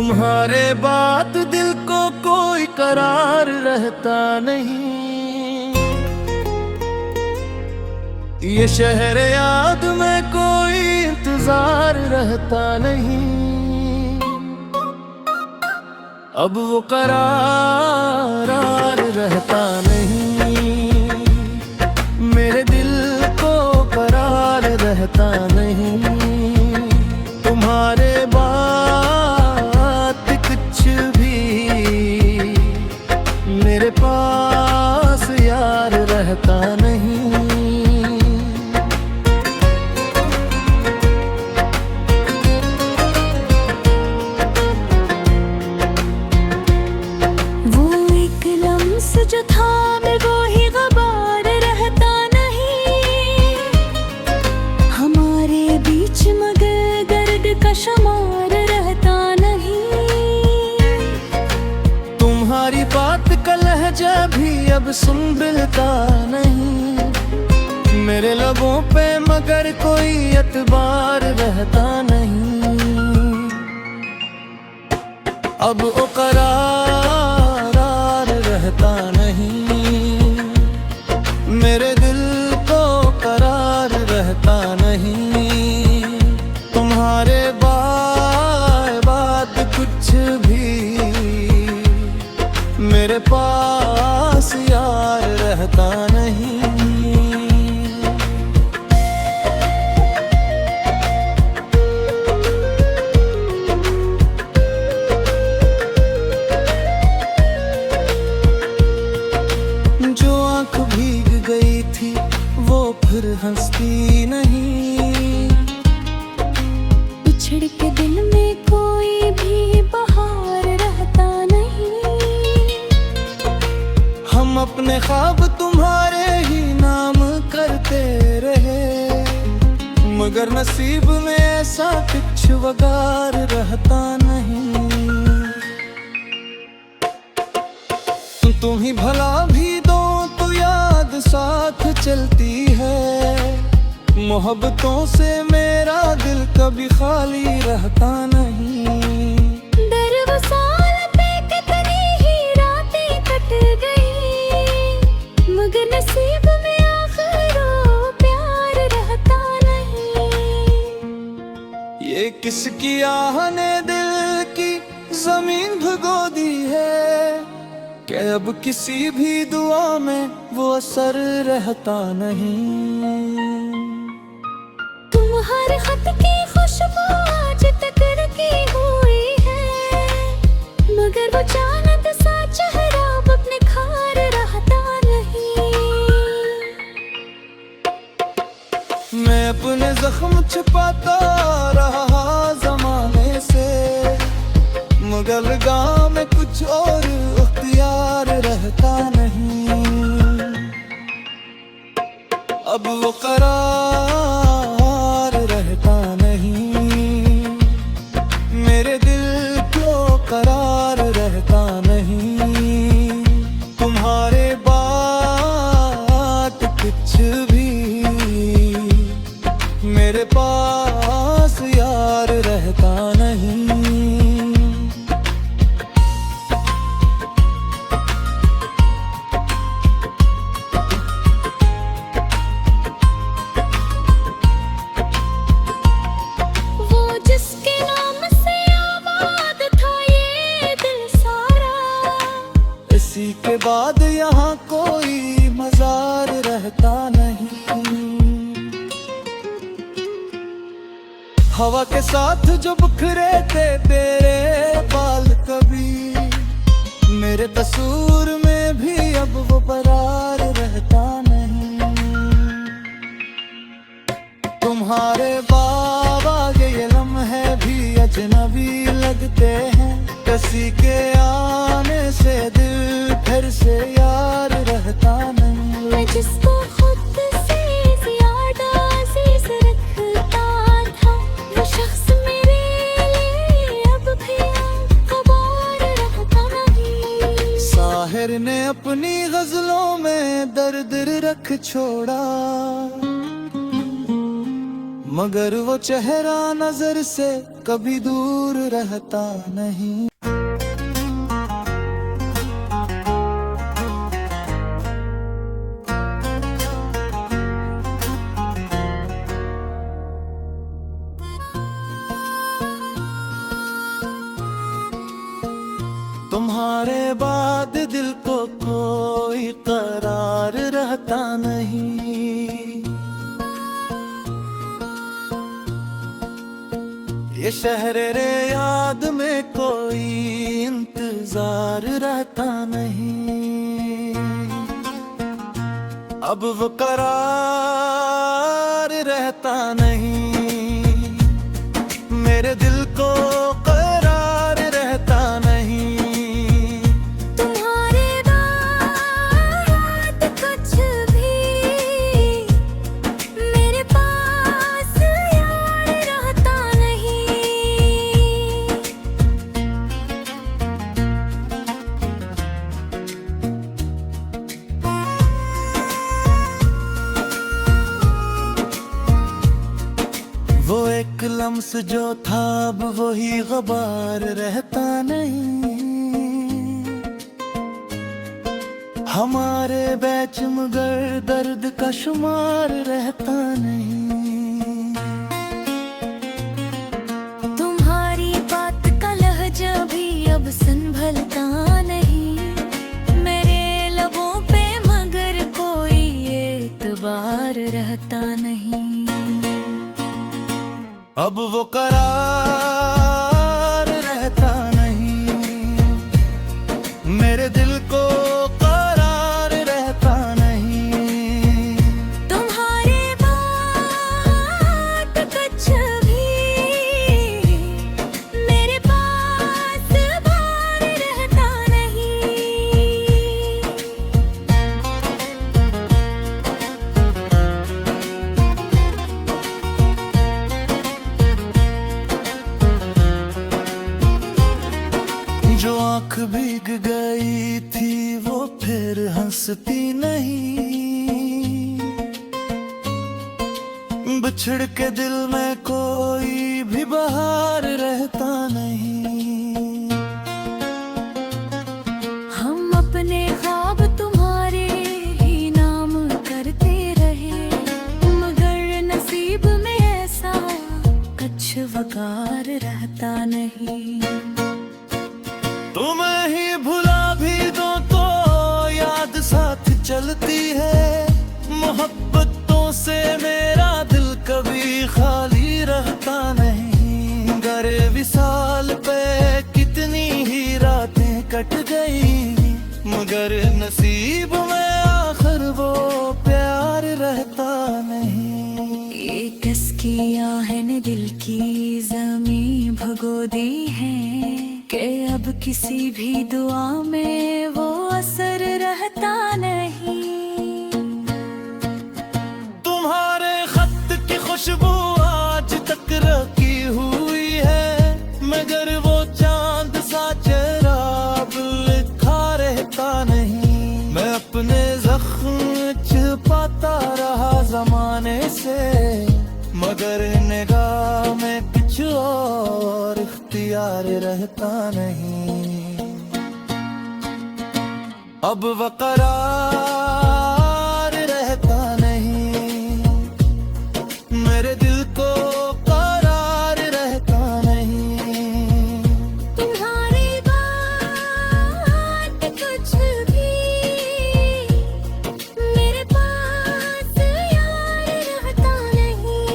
तुम्हारे बात दिल को कोई करार रहता नहीं। ये शहर याद में कोई इंतजार रहता नहीं। अब वो करार रहता नहीं। मेरे दिल को करार रहता नहीं। तुम्हारे बात कुछ भी मेरे पास यार रहता नहीं। जो था मैं वो ही गबार रहता नहीं। हमारे बीच मगर गर्द का शुमार रहता नहीं। तुम्हारी बात का लहजा भी अब सुन मिलता नहीं। मेरे लबों पे मगर कोई एतबार रहता नहीं। अब वो करार रहता नहीं। मेरे दिल को करार रहता नहीं। तुम्हारे बात कुछ भी मेरे पास यार रहता नहीं। भीग गई थी वो फिर हंसती नहीं। बिछड़ के दिल में कोई भी बहार रहता नहीं। हम अपने ख्वाब तुम्हारे ही नाम करते रहे, मगर नसीब में ऐसा कुछ वगार रहता नहीं। तुम ही भला भी दो तो याद साथ चलती है। मोहब्बतों से मेरा दिल कभी खाली रहता नहीं। दरवसाल पे कितनी ही रातें कट गई, मगर नसीब में आखिर वो प्यार रहता नहीं। ये किसकी आह ने दिल की जमीन भगो दी है कि अब किसी भी दुआ में वो असर रहता नहीं। तुम्हारे खत की खुशबू आज तक रखी हुई है, मगर वो चांद सा चेहरा अब निखार रहता नहीं। मैं अपने जख्म छुपाता रहा जमाने से, मगर लगाम में कुछ और इख्तियार रहता नहीं। अब वो करार रहता नहीं। मेरे दिल को करार रहता नहीं। तुम्हारे बात कुछ भी मेरे पास यार रहता नहीं। इसी के बाद यहाँ कोई मजार रहता नहीं। हवा के साथ जो बिखरे थे तेरे बाल कभी, मेरे कसूर में भी अब वो बरार रहता नहीं। तुम्हारे बाबा ये लम्हे भी अजनबी लगते हैं। किसी के आने से दिल फिर से यार रहता नहीं। मैं जिसको खुद से ज्यादा अजीज रखता था, वो शख्स मेरे लिए अब भी खबर रहता नहीं। साहिर ने अपनी गजलों में दर्द रख छोड़ा, मगर वो चेहरा नजर से कभी दूर रहता नहीं। तुम्हारे बाद दिल को कोई करार रहता नहीं। ये शहर रे याद में कोई इंतजार रहता नहीं। अब वो करार रहता नहीं। मेरे दिल को करार रहता नहीं। तुम्हारे बाद कुछ भी मेरे पास यार रहता नहीं। वो एक लम्स जो था अब वही गबार रहता नहीं। हमारे बैच मगर दर्द का शुमार रहता नहीं। तुम्हारी बात का लहजा भी अब संभलता नहीं मेरे लबों पे, मगर कोई एतबार रहता नहीं। अब वो करार रहता नहीं। मेरे दिल को करार रहता नहीं। तुम्हारे बाद कुछ भी मेरे पास बार रहता नहीं। जो आंख भीग गई थी वो फिर हंसती नहीं। बिछड़ के दिल में कोई भी बहार रहता नहीं। हम अपने ख्वाब तुम्हारे ही नाम करते रहे, मगर नसीब में ऐसा कुछ वकार रहता नहीं। तुम्हें ही भुला भी दो तो याद साथ चलती है। मोहब्बतों से मेरा दिल कभी खाली रहता नहीं। गरे विसाल पे कितनी ही रातें कट गई, मगर नसीब में आखिर वो प्यार रहता नहीं। ये किसकी आहन दिल की ज़मीं भगो दी है कि अब किसी भी दुआ में वो असर रहता नहीं। तुम्हारे खत की खुशबू आज तक रखी हुई है, मगर वो चांद सा चेहरा अब लिखा रहता नहीं। मैं अपने जख्म छुपाता रहा जमाने से, मगर निगाह में कुछ और इख्तियार रहता नहीं। अब वो करार रहता नहीं। मेरे दिल को करार रहता नहीं। तुम्हारी बात कुछ भी मेरे पास यार रहता नहीं।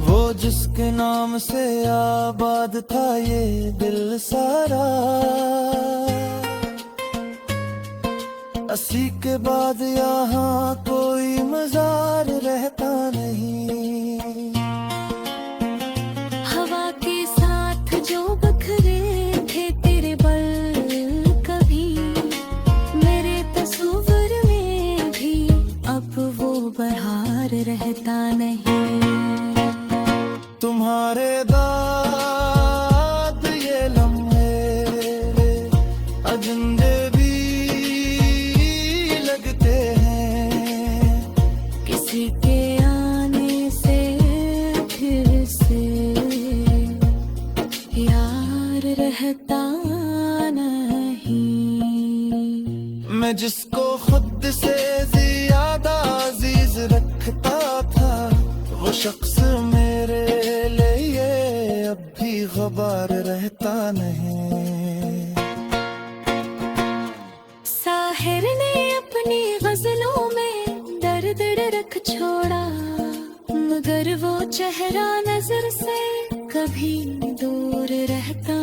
वो जिसके नाम से आबाद था ये दिल सारा, अस्सी के बाद यहाँ कोई मजार रहता नहीं। हवा के साथ जो बखरे थे तेरे बल कभी, मेरे तस्वीर में भी अब वो बहार रहता नहीं। तुम्हारे दाद ये लम्हे अजंदे भी लगते हैं। किसी के आने यार रहता नहीं। मैं जिसको खुद से ज्यादा अजीज रखता था, वो शख्स मेरे लिए अब भी गबार रहता नहीं। साहिर ने अपनी गजलों में दर्द रख छोड़ा, मगर वो चेहरा नजर से कभी दूर रहता